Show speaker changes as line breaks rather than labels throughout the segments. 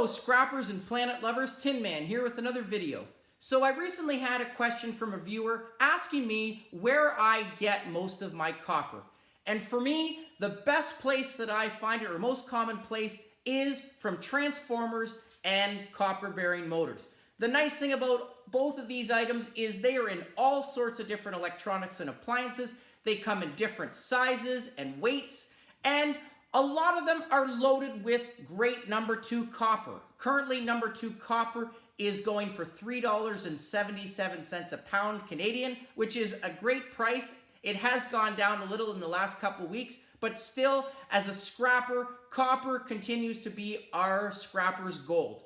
Hello scrappers and planet lovers, Tin Man here with another video. So I recently had a question from a viewer asking me where I get most of my copper. And for me, the best place that I find it, or most common place, is from transformers and copper bearing motors. The nice thing about both of these items is they are in all sorts of different electronics and appliances. They come in different sizes and weights, and a lot of them are loaded with great number 2 copper. Currently, number 2 copper is going for $3.77 a pound Canadian, which is a great price. It has gone down a little in the last couple weeks, but still, as a scrapper, copper continues to be our scrapper's gold.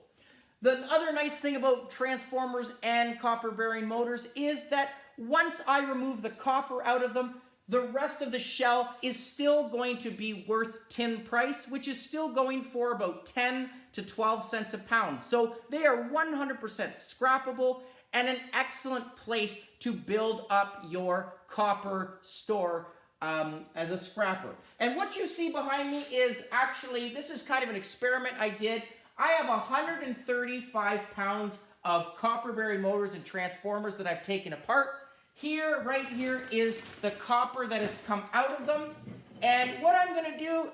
The other nice thing about transformers and copper-bearing motors is that once I remove the copper out of them, the rest of the shell is still going to be worth tin price, which is still going for about 10 to 12 cents a pound. So they are 100% scrappable and an excellent place to build up your copper store as a scrapper. And what you see behind me is actually, this is kind of an experiment I did. I have 135 pounds of copper-bearing motors and transformers that I've taken apart. Here, right here, is the copper that has come out of them. And what I'm going to do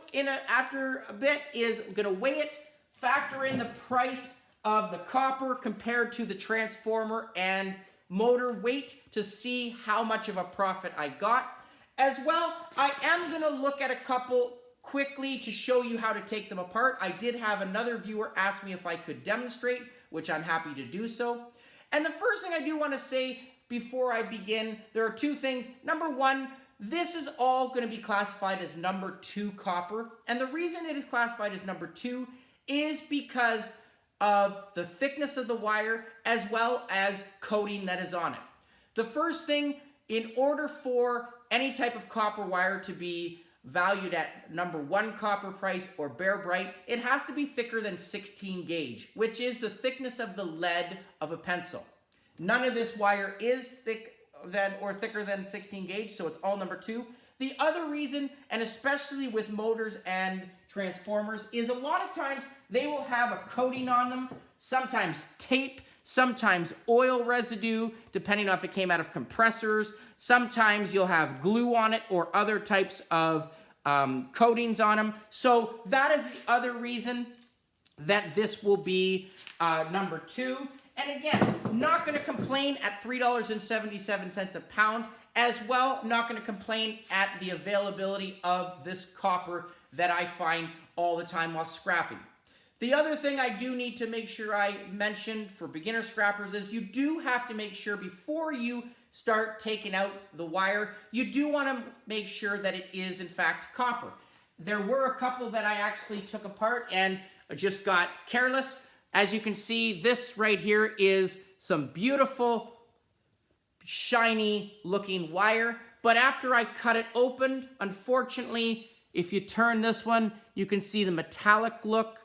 after a bit is I'm going to weigh it, factor in the price of the copper compared to the transformer and motor weight to see how much of a profit I got. As well, I am going to look at a couple quickly to show you how to take them apart. I did have another viewer ask me if I could demonstrate, which I'm happy to do so. And the first thing I do want to say before I begin, there are two things. Number one, this is all going to be classified as number 2 copper. And the reason it is classified as number 2 is because of the thickness of the wire as well as coating that is on it. The first thing, in order for any type of copper wire to be valued at number 1 copper price or bare bright, it has to be thicker than 16 gauge, which is the thickness of the lead of a pencil. None of this wire is thicker than 16 gauge, so it's all number 2. The other reason, and especially with motors and transformers, is a lot of times they will have a coating on them, sometimes tape, sometimes oil residue, depending on if it came out of compressors. Sometimes you'll have glue on it or other types of coatings on them. So that is the other reason that this will be number 2. And again, not going to complain at $3.77 a pound. As well, not going to complain at the availability of this copper that I find all the time while scrapping. The other thing I do need to make sure I mention for beginner scrappers is you do have to make sure before you start taking out the wire, you do want to make sure that it is in fact copper. There were a couple that I actually took apart and just got careless. As you can see, this right here is some beautiful, shiny looking wire. But after I cut it open, unfortunately, if you turn this one, you can see the metallic look.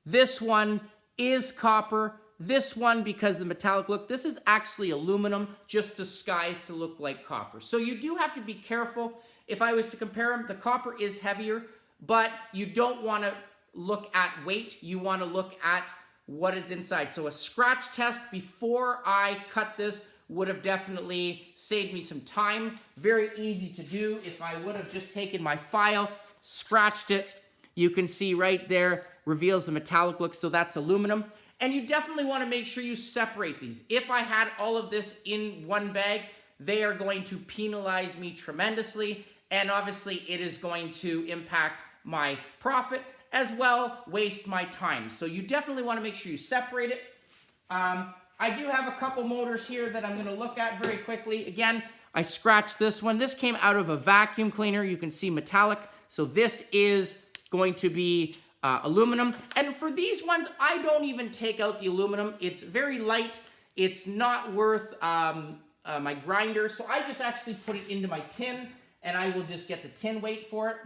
This one is copper. This one, because the metallic look, this is actually aluminum, just disguised to look like copper. So you do have to be careful. If I was to compare them, the copper is heavier, but you don't want to look at weight. You want to look at what is inside. So a scratch test before I cut this would have definitely saved me some time. Very easy to do. If I would have just taken my file, scratched it, you can see right there, reveals the metallic look, so that's aluminum. And you definitely want to make sure you separate these. If I had all of this in one bag, they are going to penalize me tremendously, and obviously it is going to impact my profit as well, waste my time. So you definitely want to make sure you separate it. I do have a couple motors here that I'm going to look at very quickly. Again, I scratched this one. This came out of a vacuum cleaner. You can see metallic. So this is going to be aluminum. And for these ones, I don't even take out the aluminum. It's very light. It's not worth my grinder. So I just actually put it into my tin, and I will just get the tin weight for it.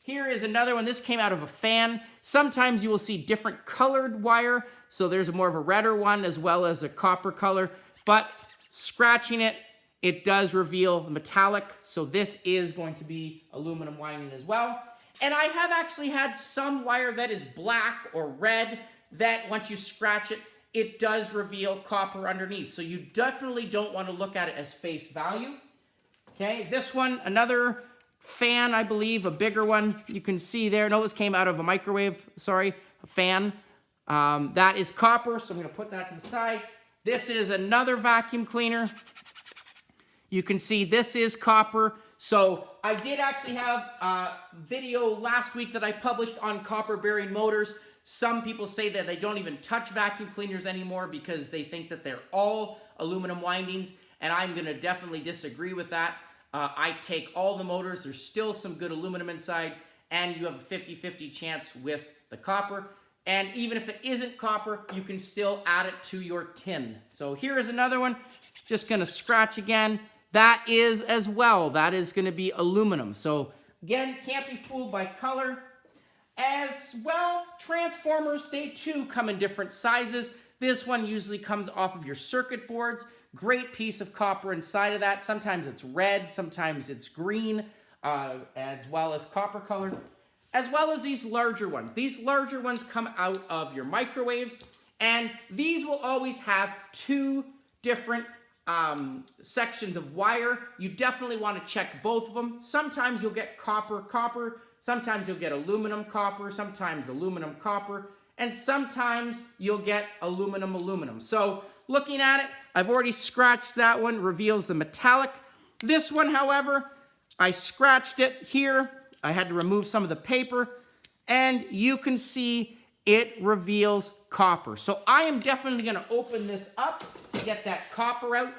Here is another one. This came out of a fan. Sometimes you will see different colored wire. So there's more of a redder one as well as a copper color. But scratching it, it does reveal metallic. So this is going to be aluminum wiring as well. And I have actually had some wire that is black or red that once you scratch it, it does reveal copper underneath. So you definitely don't want to look at it as face value. Okay, this one, another fan, I believe, a bigger one. You can see there. No, this came out of a microwave, sorry, a fan. That is copper, so I'm going to put that to the side. This is another vacuum cleaner. You can see this is copper. So I did actually have a video last week that I published on copper bearing motors. Some people say that they don't even touch vacuum cleaners anymore because they think that they're all aluminum windings, and I'm going to definitely disagree with that. I take all the motors. There's still some good aluminum inside, and you have a 50-50 chance with the copper. And even if it isn't copper, you can still add it to your tin. So here is another one. Just going to scratch again. That is as well. That is going to be aluminum. So again, can't be fooled by color. As well, transformers, they too come in different sizes. This one usually comes off of your circuit boards. Great piece of copper inside of that. Sometimes it's red, sometimes it's green, as well as copper color. As well as these larger ones. These larger ones come out of your microwaves, and these will always have two different sections of wire. You definitely want to check both of them. Sometimes you'll get copper, sometimes you'll get aluminum copper, sometimes aluminum copper, and sometimes you'll get aluminum. So looking at it, I've already scratched that one, reveals the metallic. This one, however, I scratched it here. I had to remove some of the paper, and you can see it reveals copper. So I am definitely going to open this up to get that copper out,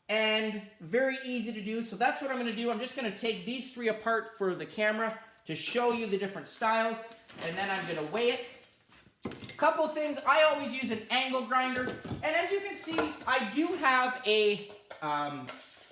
and very easy to do. So that's what I'm going to do. I'm just going to take these three apart for the camera to show you the different styles, and then I'm going to weigh it. A couple things, I always use an angle grinder, and as you can see, I do have a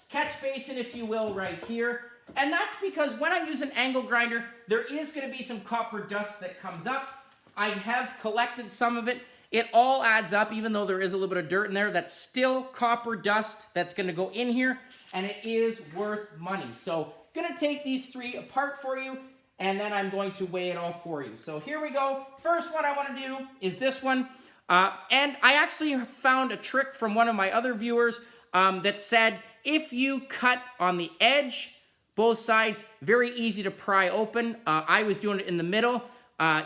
catch basin, if you will, right here. And that's because when I use an angle grinder, there is going to be some copper dust that comes up. I have collected some of it. It all adds up, even though there is a little bit of dirt in there. That's still copper dust that's going to go in here, and it is worth money. So I'm going to take these three apart for you, and then I'm going to weigh it all for you. So here we go. First one I want to do is this one. And I actually found a trick from one of my other viewers that said if you cut on the edge, both sides, very easy to pry open. I was doing it in the middle.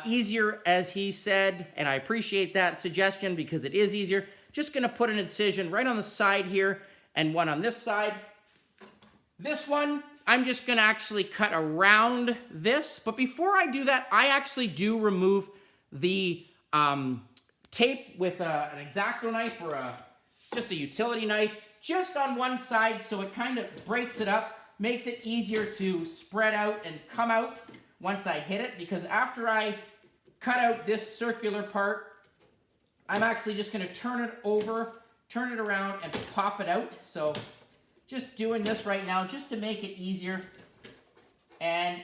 Easier, as he said, and I appreciate that suggestion because it is easier. Just going to put an incision right on the side here and one on this side. This one, I'm just going to actually cut around this. But before I do that, I actually do remove the tape with an X-Acto knife or just a utility knife just on one side, so it kind of breaks it up. Makes it easier to spread out and come out once I hit it, because after I cut out this circular part, I'm actually just going to turn it over, turn it around, and pop it out. So just doing this right now just to make it easier. And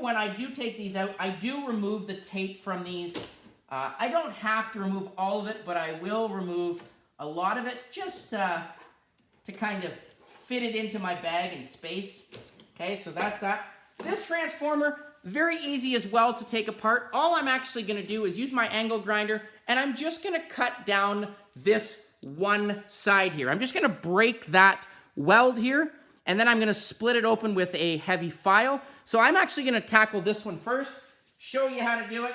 when I do take these out, I do remove the tape from these. I don't have to remove all of it, but I will remove a lot of it just to kind of fit it into my bag in space. Okay, so that's that. This transformer, very easy as well to take apart. All I'm actually going to do is use my angle grinder, and I'm just going to cut down this one side here. I'm just going to break that weld here, and then I'm going to split it open with a heavy file. So I'm actually going to tackle this one first, show you how to do it.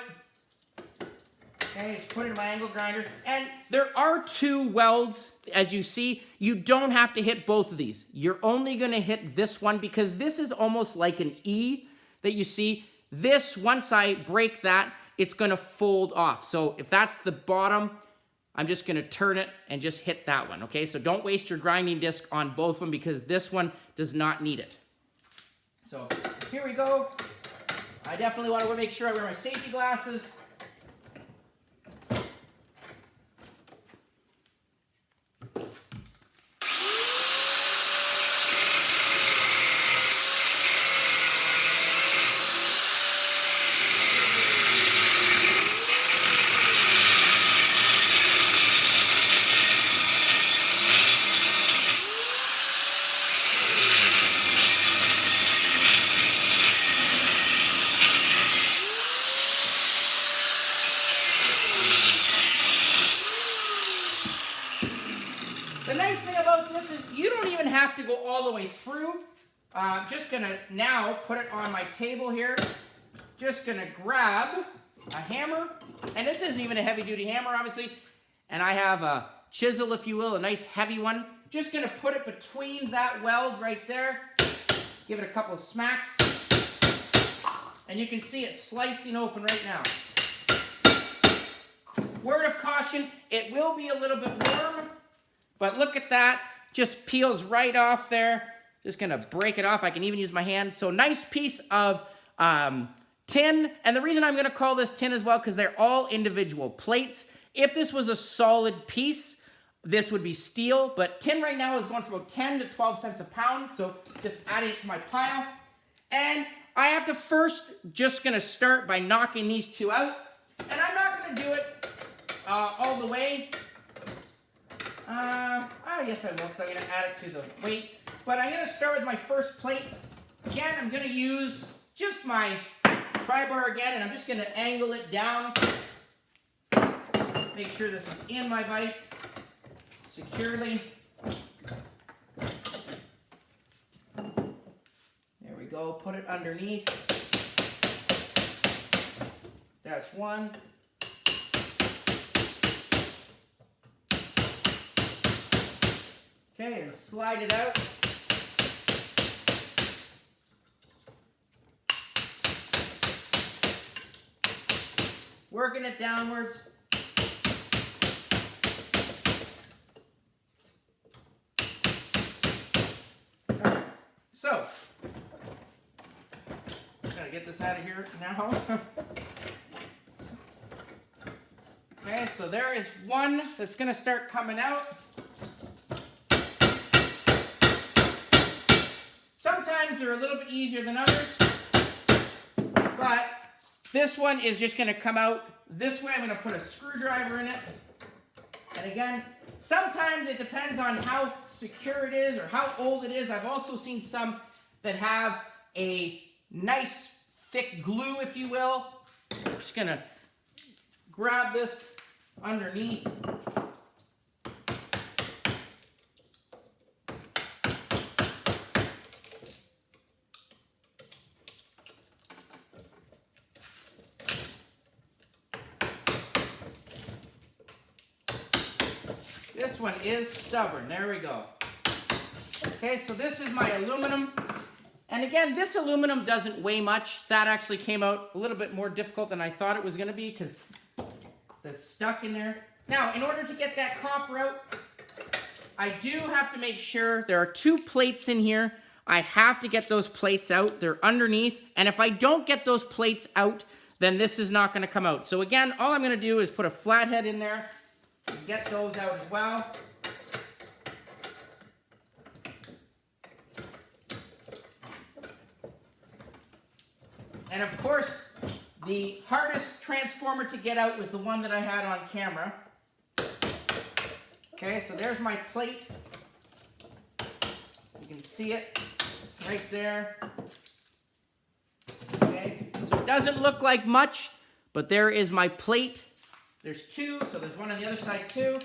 Okay, just put it in my angle grinder. And there are two welds, as you see. You don't have to hit both of these. You're only going to hit this one because this is almost like an E that you see. This, once I break that, it's going to fold off. So if that's the bottom, I'm just going to turn it and just hit that one. Okay, so don't waste your grinding disc on both of them because this one does not need it. So here we go. I definitely want to make sure I wear my safety glasses. nice thing about this is you don't even have to go all the way through. I'm just gonna now put it on my table here. Just gonna grab a hammer, and this isn't even a heavy-duty hammer, obviously, and I have a chisel, if you will, a nice heavy one. Just gonna put it between that weld right there. Give it a couple of smacks, and you can see it slicing open right now. Word of caution, it will be a little bit warm, but look at that, just peels right off there. Just gonna break it off. I can even use my hand. So nice piece of tin. And the reason I'm gonna call this tin as well, because they're all individual plates. If this was a solid piece, this would be steel, but tin right now is going for about 10 to 12 cents a pound. So just adding it to my pile. And I have to first, just gonna start by knocking these two out. And I'm not gonna do it all the way. Yes I will, because I'm gonna add it to the weight. But I'm gonna start with my first plate. Again, I'm gonna use just my pry bar again, and I'm just gonna angle it down. Make sure this is in my vise securely. There we go, put it underneath. That's one. Okay, and slide it out. Working it downwards. Right. So, gotta get this out of here now. Okay, so there is one that's gonna start coming out. Sometimes they're a little bit easier than others, but this one is just going to come out this way. I'm going to put a screwdriver in it. And again, sometimes it depends on how secure it is or how old it is. I've also seen some that have a nice thick glue, if you will. I'm just going to grab this underneath. This one is stubborn. There we go. Okay, so this is my aluminum. And again, this aluminum doesn't weigh much. That actually came out a little bit more difficult than I thought it was going to be because that's stuck in there. Now, in order to get that copper out, I do have to make sure there are two plates in here. I have to get those plates out. They're underneath. And if I don't get those plates out, then this is not going to come out. So again, all I'm going to do is put a flathead in there. Get those out as well. And of course, the hardest transformer to get out was the one that I had on camera. Okay, so there's my plate. You can see it right there. Okay, so it doesn't look like much, but there is my plate. There's two, so there's one on the other side too.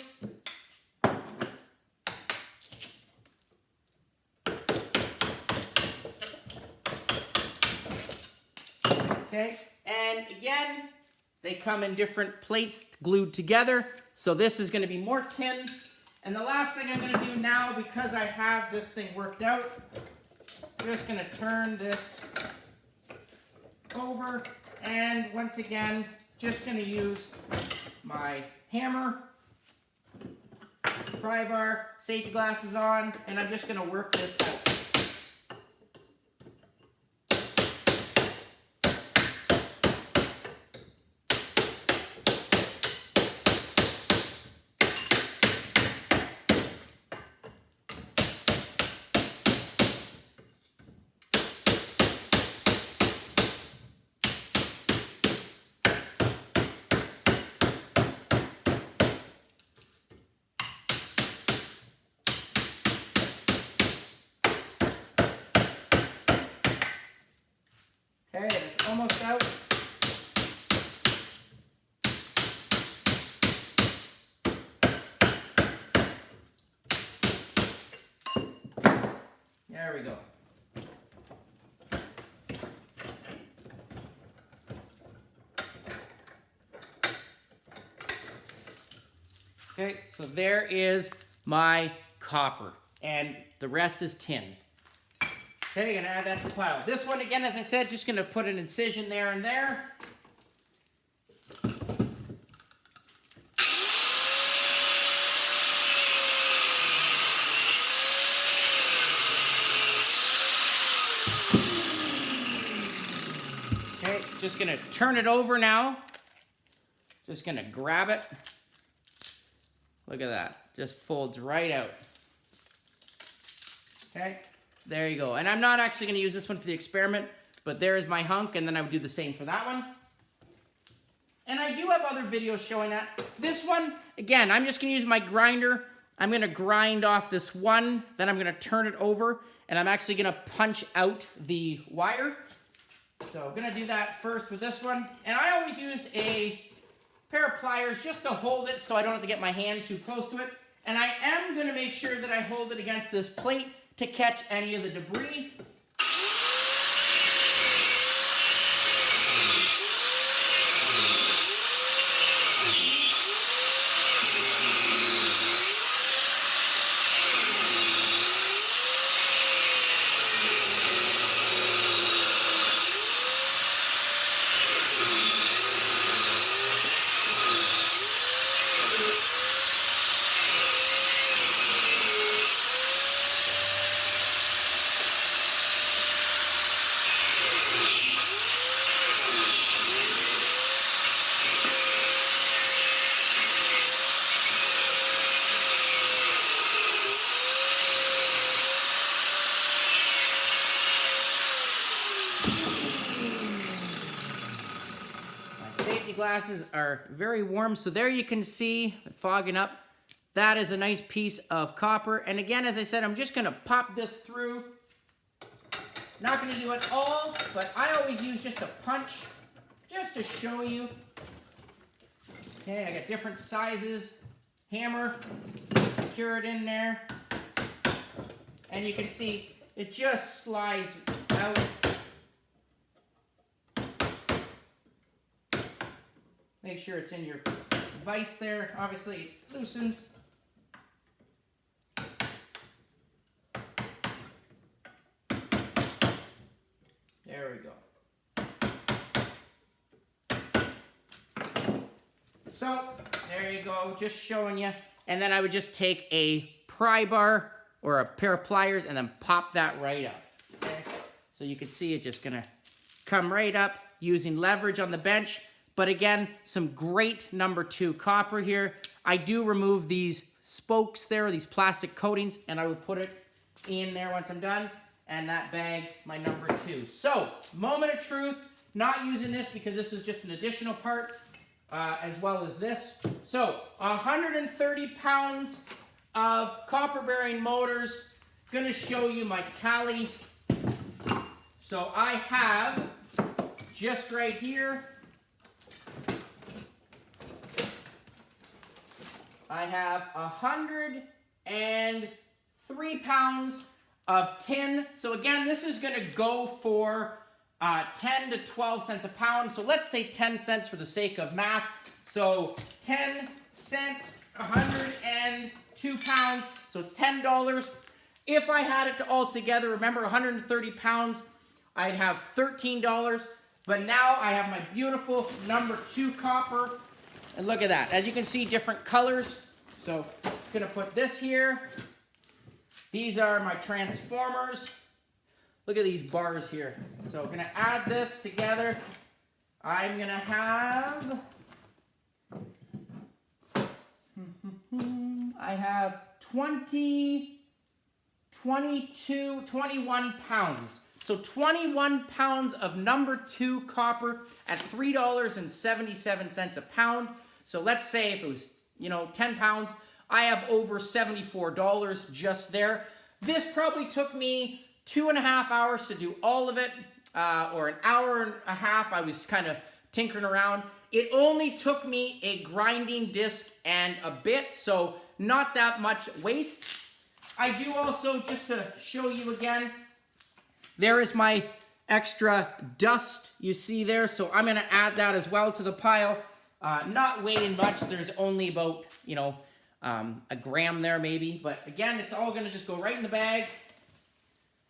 Okay, and again, they come in different plates glued together. So this is going to be more tin. And the last thing I'm going to do now, because I have this thing worked out, I'm just going to turn this over. And once again, just going to use my hammer, pry bar, safety glasses on, and I'm just going to work this out. There we go. Okay, so there is my copper, and the rest is tin. Okay, gonna add that to the pile. This one, again, as I said, just gonna put an incision there and there. Okay, just gonna turn it over now. Just gonna grab it. Look at that, just folds right out. Okay, there you go. And I'm not actually gonna use this one for the experiment, but there's my hunk, and then I would do the same for that one. And I do have other videos showing that. This one, again, I'm just gonna use my grinder. I'm gonna grind off this one, then I'm gonna turn it over, and I'm actually gonna punch out the wire. So I'm gonna do that first with this one. And I always use a pair of pliers just to hold it so I don't have to get my hand too close to it. And I am going to make sure that I hold it against this plate to catch any of the debris. Glasses are very warm, so there you can see fogging up. That is a nice piece of copper, and again, as I said, I'm just gonna pop this through. Not gonna do it all, but I always use just a punch just to show you. Okay, I got different sizes. Hammer, secure it in there, and you can see it just slides out. Make sure it's in your vise there. Obviously, it loosens. There we go. So, there you go, just showing you. And then I would just take a pry bar or a pair of pliers and then pop that right up. Okay? So you can see it's just gonna come right up using leverage on the bench. But again, some great number 2 copper here. I do remove these spokes there, these plastic coatings, and I would put it in there once I'm done. And that bag, my number 2. So, moment of truth, not using this because this is just an additional part, as well as this. So, 130 pounds of copper bearing motors. It's gonna show you my tally. So I have, just right here, I have 103 pounds of tin. So again, this is gonna go for 10 to 12 cents a pound. So let's say 10 cents for the sake of math. So 10 cents, 102 pounds, so it's $10. If I had it all together, remember 130 pounds, I'd have $13. But now I have my beautiful number 2 copper. And look at that. As you can see, different colors. So I'm gonna put this here. These are my transformers. Look at these bars here. So I'm gonna add this together. I'm gonna have, I have 21 pounds. So 21 pounds of number 2 copper at $3.77 a pound. So let's say if it was, 10 pounds, I have over $74 just there. This probably took me 2.5 hours to do all of it, or an hour and a half. I was kind of tinkering around. It only took me a grinding disc and a bit, so not that much waste. I do also, just to show you again, there is my extra dust you see there. So I'm going to add that as well to the pile. Not weighing much. There's only about, a gram there maybe. But again, it's all going to just go right in the bag.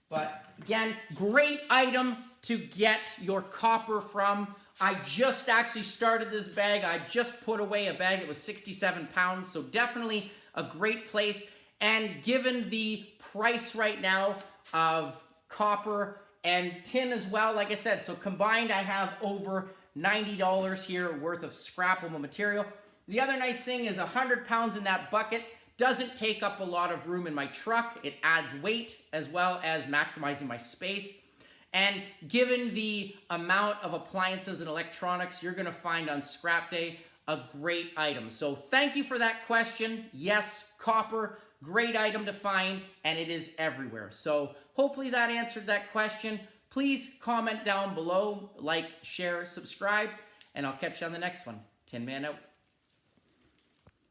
But again, great item to get your copper from. I just actually started this bag. I just put away a bag that was 67 pounds. So definitely a great place. And given the price right now of copper and tin as well, like I said, so combined I have over $90 here worth of scrappable material. The other nice thing is 100 pounds in that bucket doesn't take up a lot of room in my truck. It adds weight as well as maximizing my space. And given the amount of appliances and electronics you're gonna find on scrap day, a great item. So thank you for that question. Yes, copper, great item to find, and it is everywhere. So hopefully that answered that question. Please comment down below, like, share, subscribe, and I'll catch you on the next one. Tin Man out.